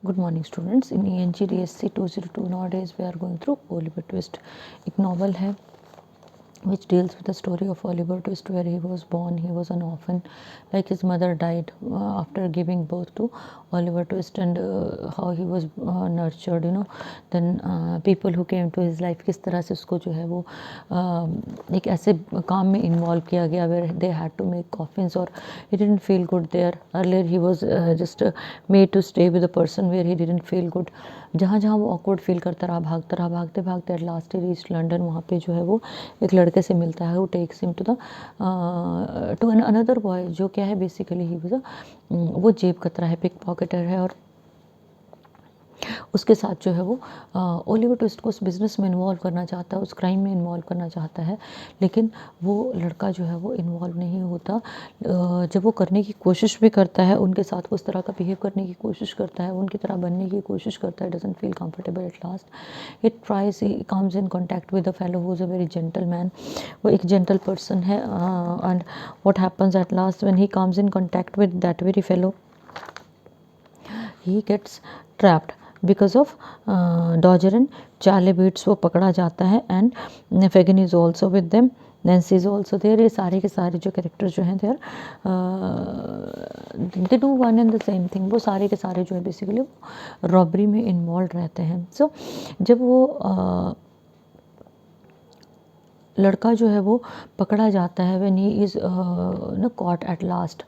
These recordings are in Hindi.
Good morning, students. In ENG DSC 202 nowadays we are going through Oliver Twist. एक novel है which deals with the story of Oliver Twist, where he was born. He was an orphan, like his mother died after giving birth to Oliver Twist, and how he was nurtured, then people who came to his life, किस तरह से उसको जो है वो एक ऐसे काम में इन्वॉल्व किया गया where they had to make coffins, or he didn't feel good there. Earlier he was just made to stay with a person where he didn't feel good. जहाँ जहाँ वो awkward फील करता रहा, भागते भागते at last he reach London. वहाँ पे जो है वो एक लड़के से मिलता है, वो takes him to an another boy, जो क्या है बेसिकली ही वो जेब कतरा है, पिक पॉकेटर है, और उसके साथ जो है वो ओलिवर ट्विस्ट को उस बिज़नेस में इन्वॉल्व करना चाहता है, उस क्राइम में इन्वॉल्व करना चाहता है, लेकिन वो लड़का जो है वो इन्वॉल्व नहीं होता. जब वो करने की कोशिश भी करता है, उनके साथ वो उस तरह का बिहेव करने की कोशिश करता है, उनकी तरह बनने की कोशिश करता है, doesn't feel comfortable at last. It tries, he comes in contact with a fellow who is a very gentle man. वो एक जेंटल पर्सन है, and what happens at last when he comes in contact with that very fellow, he gets trapped because of Dodger and Charlie Bates. वो पकड़ा जाता है, and Fagin is also with them, Nancy is also there. ये सारे के सारे जो कैरेक्टर जो हैं there, they do one and the same thing. वो सारे के सारे जो है बेसिकली रॉबरी में इन्वॉल्व रहते हैं. सो जब वो लड़का जो है वो पकड़ा जाता है, when he is caught at last,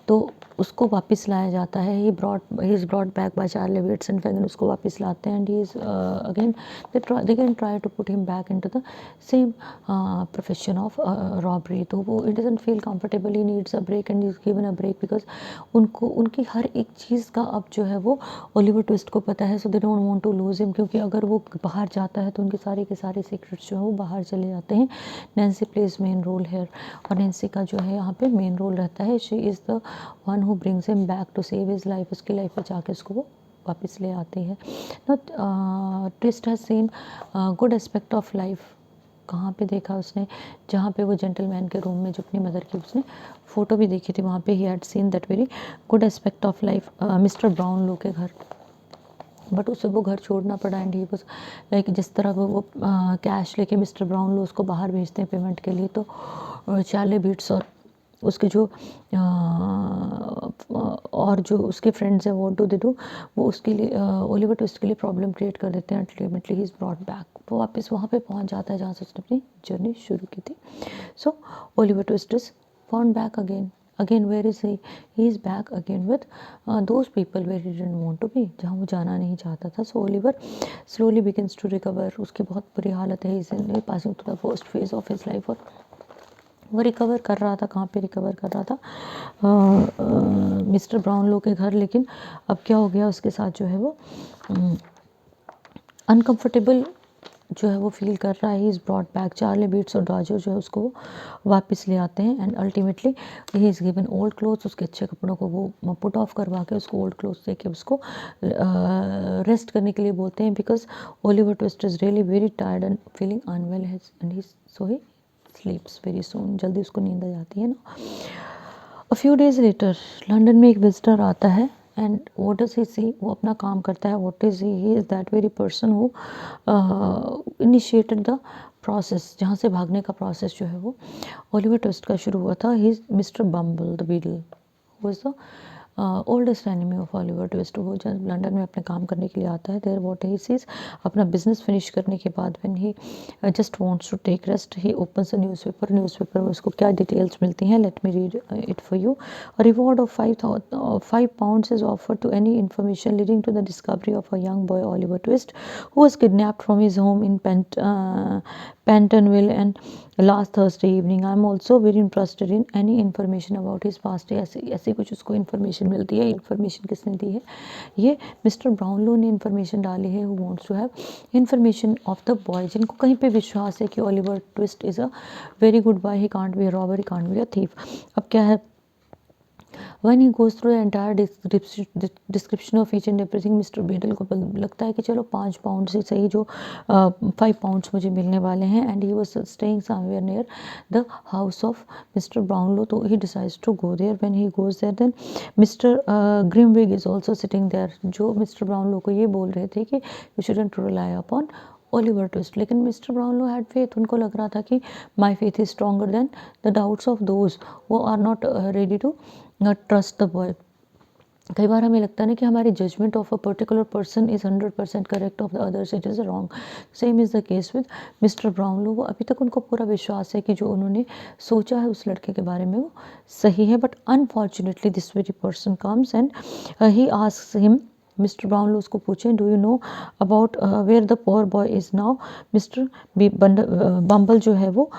तो उसको वापस लाया जाता है. He is brought back by Charlie Bates and Fagin. उसको वापस लाते हैं, and he is again they can try to put him back into the same profession of robbery. तो वो it doesn't feel comfortable, he needs a break, and is given a break because उनको उनकी हर एक चीज़ का अब जो है वो ओलिवर ट्विस्ट को पता है. So they don't want to lose him, क्योंकि अगर वो बाहर जाता है तो उनके सारे के सारे सीक्रेट्स जो है वो बाहर चले जाते हैं. नैन्सी प्लेज मेन रोल है, और नैन्सी का जो है यहाँ पे मेन रोल रहता है. She is the one who brings him back to save his life. उसकी लाइफ बचा के उसको वो वापस ले आती है. Twist has seen good aspect of life. कहाँ पे देखा उसने, जहाँ पे वो जेंटलमैन के रूम में जो अपनी मदर की उसने फ़ोटो भी देखी थी, वहाँ पे he had seen that very good aspect of life. Mister Brownlow के घर, बट उसे वो घर छोड़ना पड़ा. एंड ही वाज लाइक, जिस तरह वो कैश लेके मिस्टर ब्राउन लो उसको बाहर भेजते हैं पेमेंट के लिए, तो चार्ली बीट्स और उसके जो और जो उसके फ्रेंड्स हैं, व्हाट डू दे डू, वो उसके लिए ओलिवर ट्विस्ट के लिए प्रॉब्लम क्रिएट कर देते हैं. Ultimately he is brought back. वो वापस वहाँ पे पहुँच जाता है जहाँ से उसने अपनी जर्नी शुरू की थी. So Oliver Twist is found back again where is he is back again with those people where he didn't want to be, जहाँ वो जाना नहीं चाहता था. So Oliver slowly begins to recover. उसकी बहुत बुरी हालत है, he's passing through the worst phase of his life. और वो रिकवर कर रहा था. कहाँ पे रिकवर कर रहा था? मिस्टर ब्राउन लो के घर. लेकिन अब क्या हो गया उसके साथ, जो है वो अनकंफर्टेबल जो है वो फील कर रहा है. He is brought back. Charley Bates और डॉजर जो है उसको वापस ले आते हैं, and ultimately he is given old clothes. उसके अच्छे कपड़ों को वो पुट ऑफ करवा के उसको ओल्ड क्लोथ्स दे के उसको रेस्ट करने के लिए बोलते हैं, because Oliver Twist is really very tired and feeling unwell, and he so he sleeps very soon. जल्दी उसको नींद आ जाती है ना. A few days later London में एक विजिटर आता है, and what does he see, वो अपना काम करता है. What is he is that very person who initiated the process, जहाँ से भागने का प्रोसेस जो है वो ओलिवर ट्विस्ट का शुरू हुआ था. He is mister bumble the beetle, who is the oldest enemy of Oliver twist. वो जब लंदन में अपने काम करने के लिए आता है, देयर व्हाट ही सीज, अपना बिजनेस फिनिश करने के बाद when he just wants to take rest, he opens a newspaper में उसको क्या डिटेल्स मिलती हैं, let me read it for you. A reward of 5 pounds is offered to any information leading to the discovery of a young boy Oliver Twist, who was kidnapped from his home in Pentonville and last Thursday evening. I am also very interested in any information about his past. ऐसी कुछ उसको इन्फॉर्मेशन मिलती है. इन्फॉर्मेशन किसने दी है? ये मिस्टर ब्राउनलो ने इन्फॉर्मेशन डाली है. Who wants to have information of the boy, जिनको कहीं पे विश्वास है कि Oliver Twist is a very good boy, he can't be a robber, he can't be a thief. अब क्या है, When he goes through the entire description of each and everything, mister Beadle को लगता है कि चलो 5 पाउंड से सही जो 5 पाउंड्स मुझे मिलने वाले हैं, and he was staying somewhere near the house of mister Brownlow, तो he decides to go there. When he goes there then mister Grimwig is also sitting there, जो मिस्टर ब्राउनलो को ये बोल रहे थे कि you shouldn't rely upon Oliver Twist. लेकिन मिस्टर ब्राउनलो हैड फेथ, उनको लग रहा था कि my faith is stronger than the doubts of those वो are not ready to trust the boy. कई बार हमें लगता है ना कि हमारी judgement of a particular person is 100% correct, of the others it is wrong. Same is the case with Mr Brownlow. वो अभी तक उनको पूरा विश्वास है कि जो उन्होंने सोचा है उस लड़के के बारे में वो सही है, but unfortunately this very person comes and he asks him. Mister Brownlow उसको पूछें, do you know about where the poor boy is now. Mister Bumble जो है वो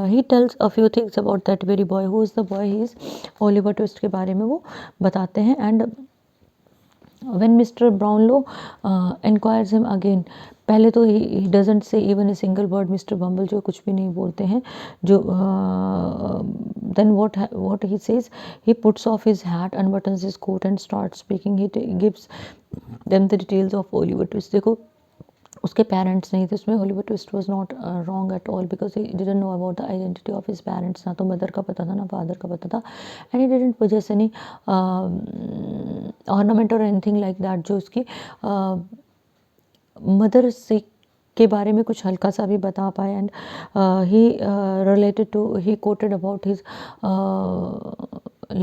he tells a few things about that very boy. Who is the boy? He is Oliver Twist के बारे में वो बताते हैं. And when Mr. Brownlow inquires him again, पहले तो he doesn't say even a single word. Mr. Bumble जो कुछ भी नहीं बोलते हैं, जो then what he says, he puts off his hat, unbuttons his coat and starts speaking. He gives them the details of Oliver Twist. देखो उसके पेरेंट्स नहीं थे उसमें. Oliver twist was not wrong at all because he didn't know about the identity of his parents. ना तो मदर का पता था ना फादर का पता था, and he didn't possess any ornament और एनीथिंग लाइक दैट. जो उसकी मदर से के बारे में कुछ हल्का सा भी बता पाए. And he related to he quoted about his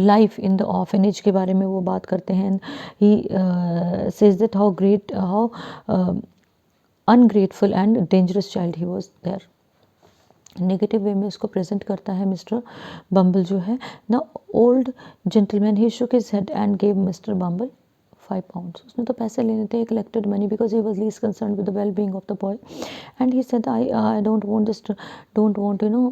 life in the orphanage के बारे में वो बात करते हैं. He says that how great how ungrateful and dangerous child he was there. Negative way में इसको प्रेजेंट करता है मिस्टर बम्बल जो है. The old gentleman he shook his head and gave Mr Bumble 5 pounds. उसने तो पैसे लेने थे, collected money, because he was least concern with the well being of the boy. And he said I don't want you know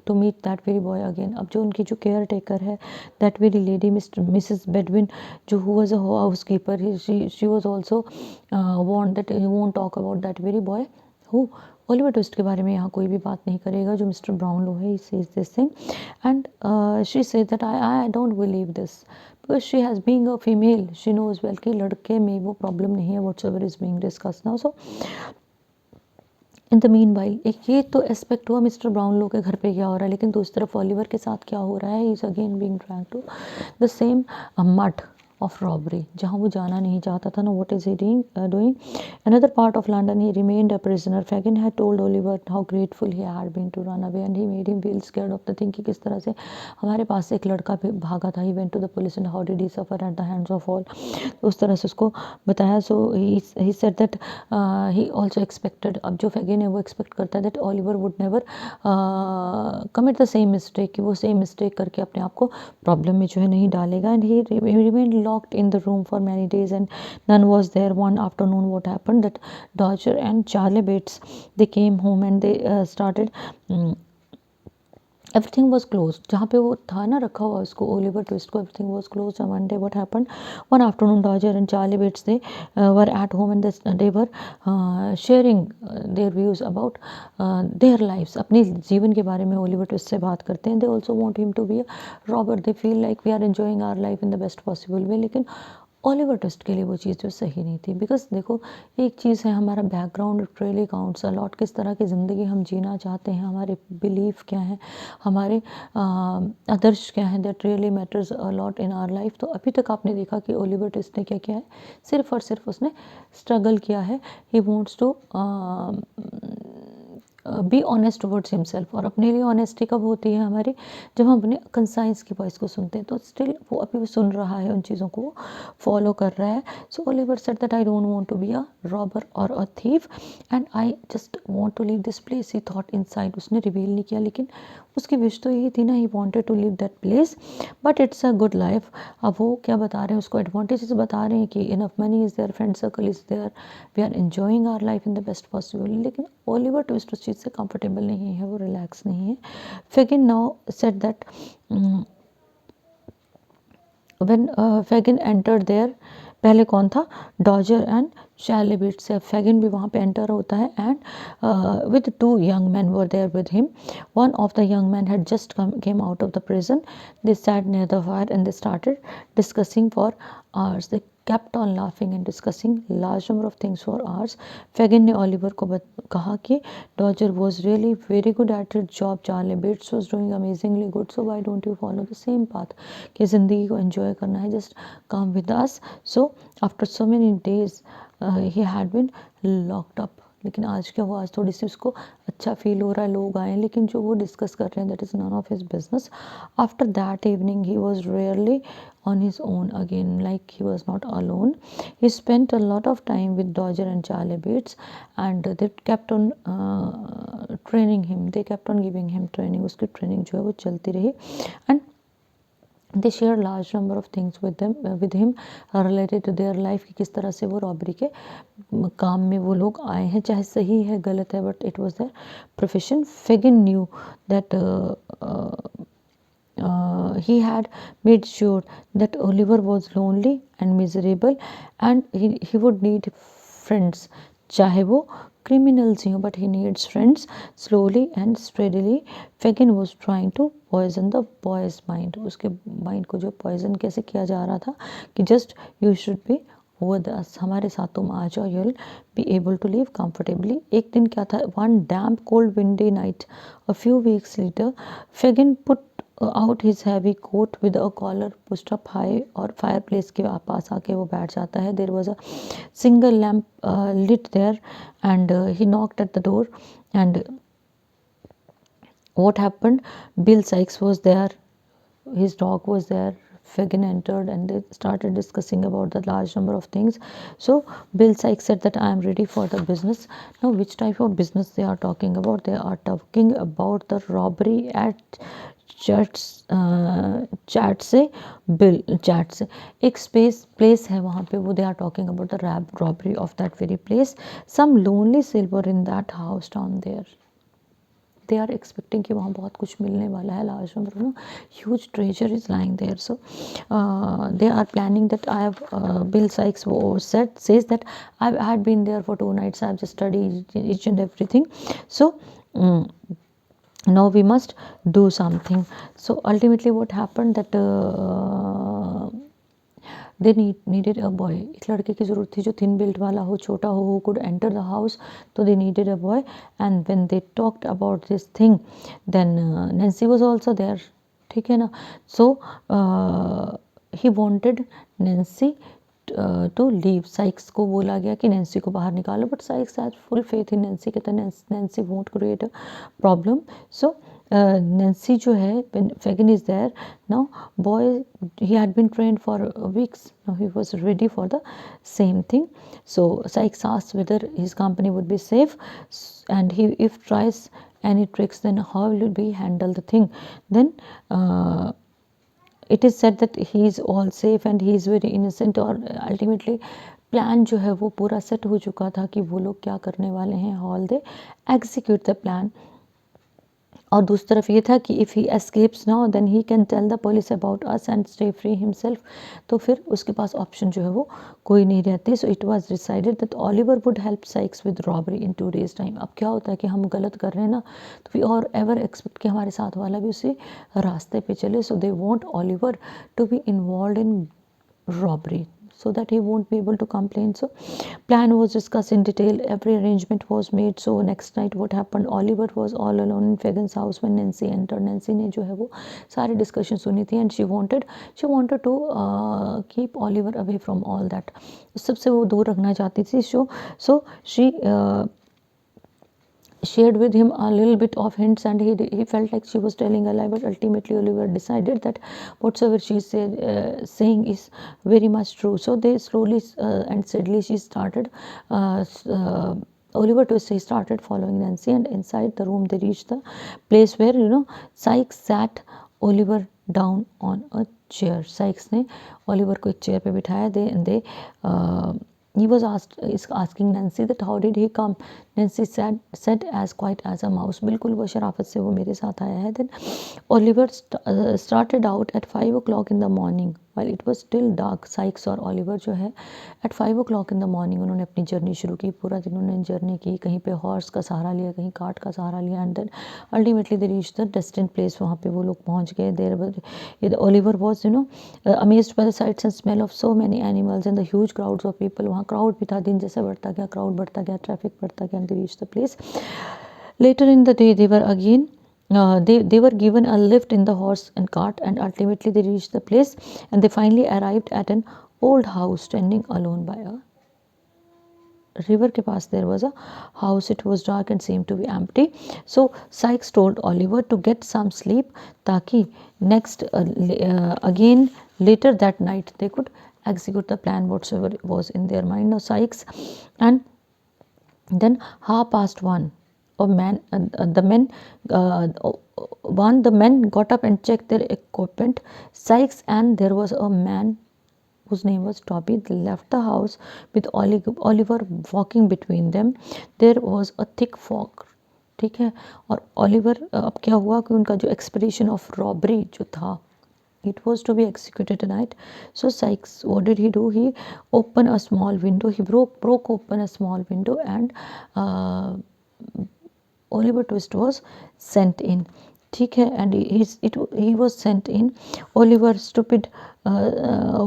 to meet that very boy again. अब जो उनकी जो केयर टेकर है, that very lady Mrs Bedwin, जो who was a housekeeper, she was also warned that you won't talk about that very boy who Oliver Twist के बारे में यहाँ कोई भी बात नहीं करेगा. जो मिस्टर ब्राउनलो है, he says this thing and she says that I don't believe this because she has being a female, she knows well कि लड़के में वो प्रॉब्लम नहीं है whatsoever is being discuss now. So in the meanwhile, एक ये तो एस्पेक्ट हुआ मिस्टर ब्राउनलो के घर पे क्या हो रहा है, लेकिन दूसरी तरफ ओलिवर के साथ क्या हो रहा है. He is again being dragged to the same mud of robbery, जहाँ वो जाना नहीं चाहता था ना. What is he doing another part of London. He remained a prisoner. Fagin had told Oliver how grateful he had been to run away and he made him feel scared of the thing कि किस तरह से हमारे पास से एक लड़का भी भागा था. He went to the police and how did he suffer at the hands of all. उस तरह से उसको बताया. So he said that he also expected, अब जो फैगन है वो एक्सपेक्ट करता है that Oliver would never commit the same mistake, कि वो सेम मिस्टेक करके अपने आप को प्रॉब्लम में जो है नहीं डालेगा. And he remained locked in the room for many days and none was there. One afternoon what happened that Dodger and Charlie Bates, they came home and they started everything was closed. जहाँ पे वो था ना रखा हुआ उसको ओलिवर ट्विस्ट को, everything was closed on one day. What happened one afternoon, Dodger and Charlie Bates, they were at home and they were sharing their views about their lives. अपने जीवन के बारे में ओलिवर ट्विस्ट से बात करते हैं. They also want him to be a robber. They feel like we are enjoying our life in the best possible way. लेकिन ओलिवर ट्विस्ट के लिए वो चीज़ जो सही नहीं थी. बिकॉज देखो एक चीज़ है, हमारा बैकग्राउंड रियली काउंट्स अलॉट. किस तरह की ज़िंदगी हम जीना चाहते हैं, हमारे बिलीफ क्या हैं, हमारे आदर्श क्या हैं, that really matters a lot in our life. तो अभी तक आपने देखा कि ओलिवर ट्विस्ट ने क्या किया है, सिर्फ और सिर्फ उसने स्ट्रगल किया है. He wants to be honest towards himself. और अपने लिए ऑनेस्टी कब होती है हमारी, जब हम अपने कंसाइंस की वॉइस को सुनते हैं. तो स्टिल वो अभी भी सुन रहा है, उन चीज़ों को फॉलो कर रहा है. So Oliver said that I don't want to be a robber और a thief and I just want to leave this place. He thought inside, उसने रिवील नहीं किया, लेकिन उसकी विश तो यही थी ना, he wanted to leave that place but it's a good life. अब वो क्या बता रहे हैं, उसको एडवांटेजेस बता रहे हैं कि enough money is there, friend circle is there, we are enjoying our life in the best possible. लेकिन ओलिवर ट्विस्ट उस चीज़ से कंफर्टेबल नहीं है, वो रिलैक्स नहीं है. Fagin now said that when Fagin entered there, पहले कौन था, डॉजर एंड शैलेबिट से फेगिन भी वहाँ पे एंटर होता है and with two young man were there with him. One of the young man had just came out of the prison. They sat near the fire and they started discussing for hours. They kept on laughing and discussing large number of things for hours. फेगिन ने ओलिवर को कहा कि Dodger was really very good at his job, Charlie bits was doing amazingly good, so why don't you follow the same path, कि ज़िंदगी को enjoy करना है, just come with us. So after so many days he had been locked up. लेकिन आज क्या हुआ, आज थोड़ी सी उसको अच्छा फील हो रहा है, लोग आए, लेकिन जो वो डिस्कस कर रहे हैं that is none of his business. After that evening he was rarely on his own again, like he was not alone. He spent a lot of time with Dodger and Charlie Bates, and they kept on training him. They kept on giving him training. उसकी training जो है वो चलती रही, and they shared large number of things with him related to their life, कि किस तरह से वो रॉबरी के काम में वो लोग आए हैं, चाहे सही है गलत है, but it was their profession. Fagin knew that he had made sure that Oliver was lonely and miserable, and he would need friends, चाहे वो criminals ही हो, but he needs friends. Slowly and steadily Fagin was trying to poison the boy's mind. उसके mind को जो poison कैसे किया जा रहा था कि just you should be with us, हमारे साथ तुम आ जाओ, you'll be able to live comfortably. एक दिन क्या था, one damp cold windy night a few weeks later, Fagin put out his heavy coat with a collar pushed up high, और fireplace के पास आके वो बैठ जाता है. There was a single lamp lit there, and he knocked at the door, and what happened, Bill Sykes was there, his dog was there. Fagin entered and they started discussing about the large number of things. So Bill Sykes said that I am ready for the business. Now which type of business they are talking about? They are talking about the robbery at Chertsey बिल चैट से एक स्पेस प्लेस है वहाँ पे, वो they are talking about the robbery of that very place. Some lonely silver in that house down there. they are expecting कि वहाँ बहुत कुछ मिलने वाला है, large number of huge treasure is lying there. So they are planning that I have Bill Sykes says that I had been there for 2 nights, I have just studied each and everything. So now we must do something. So ultimately what happened that they needed a boy. एक लड़के की ज़रूरत थी जो थिन बिल्ड वाला हो, छोटा हो, who could enter the house. तो they needed a boy, and when they talked about this thing, then Nancy was also there. ठीक है ना. So he wanted Nancy to leave. Sykes को बोला गया कि नैन्सी को बाहर निकालो, but Sykes had full faith in Nancy, कहता Nancy won't create a problem. So Nancy जो है, when Fagin is there now, boy he had been trained for weeks, now he was ready for the same thing. So Sykes asked whether his company would be safe, and he if tries any tricks, then how will he handle the thing. Then it is said that he is all safe and he is very innocent, और ultimately प्लान जो है वो पूरा सेट हो चुका था कि वो लोग क्या करने वाले हैं. All they execute the plan. और दूसरी तरफ ये था कि if he escapes now then he can tell the police about us and stay free himself. तो फिर उसके पास ऑप्शन जो है वो कोई नहीं रहती. So it was decided that Oliver would help Sikes with robbery in 2 days time. अब क्या होता है कि हम गलत कर रहे हैं ना, तो वी और एवर एक्सपेक्ट कि हमारे साथ वाला भी उसी रास्ते पे चले. So they want Oliver to be involve in robbery so that he won't be able to complain. So plan was discussed in detail, every arrangement was made. So next night what happened, Oliver was all alone in Fagin's house when Nancy entered. Nancy ने जो है वो सारी discussion सुनी थी, and she wanted to keep Oliver away from all that. सबसे वो दूर रखना चाहती थी. So she shared with him a little bit of hints, and he felt like she was telling a lie, but ultimately Oliver decided that whatsoever she is saying is very much true. So they slowly and steadily she started Oliver to say started following Nancy, and inside the room they reached the place where Sykes sat Oliver down on a chair. Sykes ने Oliver को एक chair पे बिठाया. He was asking Nancy that how did he come. Nancy said as quiet as a mouse. बिल्कुल वो शराफत से वो मेरे साथ आया है. Then Oliver started out at 5 o'clock in the morning while it was still dark. Sykes और Oliver जो है at 5 o'clock in the morning उन्होंने अपनी जर्नी शुरू की. पूरा दिन उन्होंने जर्नी की, कहीं पे हॉर्स का सहारा लिया, कहीं कार्ट का सहारा लिया, and then ultimately they reach the destined place. वहाँ पे वो लोग पहुँच गए. There Oliver was amazed by the sights and smell of so many animals and the huge crowds of people. वहाँ क्राउड भी था. दिन जैसे बढ़ता गया क्राउड बढ़ता गया, ट्रैफिक बढ़ता गया, and they reached the place. Later in the day they were again they were given a lift in the horse and cart, and ultimately they reached the place, and they finally arrived at an old house standing alone by a river के पास. There was a house. It was dark and seemed to be empty. So Sykes told Oliver to get some sleep ताकि next again later that night they could execute the plan whatsoever was in their mind. Now Sykes and then 1:30 the men got up and checked their equipment. Sykes and there was a man whose name was Toby. They left the house with Oliver walking between them. There was a thick fog. ठीक है. और Oliver अब क्या हुआ कि उनका जो expedition of robbery जो था, it was to be executed tonight. So Sykes, what did he do? He opened a small window. He broke open a small window, and Oliver Twist was sent in. ठीक है. And he was sent in. Oliver, stupid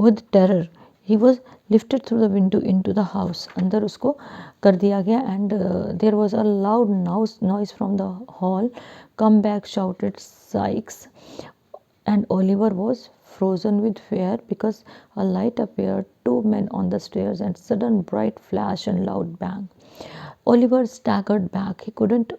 with terror, he was lifted through the window into the house. अंदर उसको कर दिया गया. And there was a loud noise from the hall. Come back, shouted Sykes. And Oliver was frozen with fear because a light appeared, 2 men on the stairs, and sudden bright flash and loud bang. Oliver staggered back. He couldn't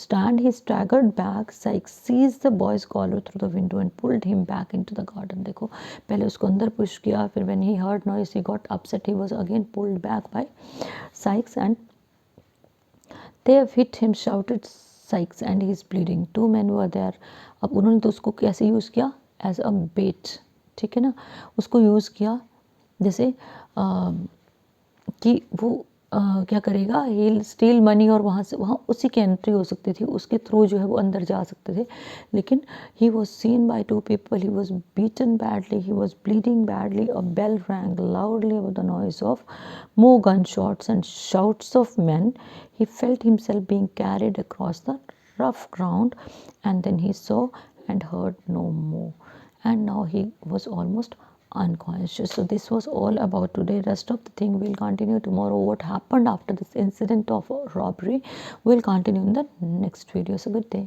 stand. He staggered back. Sykes seized the boy's collar through the window and pulled him back into the garden. देखो पहले उसको अंदर पुश किया, फिर when he heard noise he got upset. He was again pulled back by Sykes, and they have hit him, shouted Sykes, and he is bleeding. 2 men were there. अब उन्होंने तो उसको कैसे यूज़ किया? एज अ बेट. ठीक है ना. उसको यूज़ किया जैसे कि वो क्या करेगा, ही स्टील मनी, और वहाँ से वहाँ उसी की एंट्री हो सकती थी, उसके थ्रू जो है वो अंदर जा सकते थे. लेकिन he was seen by 2 people. He was beaten badly. He was bleeding badly. A bell rang loudly above the noise of more gunshots and shouts of men. He felt himself being carried across the rough ground, and then he saw and heard no more, and now he was almost unconscious. So this was all about today. Rest of the thing will continue tomorrow. What happened after this incident of robbery will continue in the next video. So good day.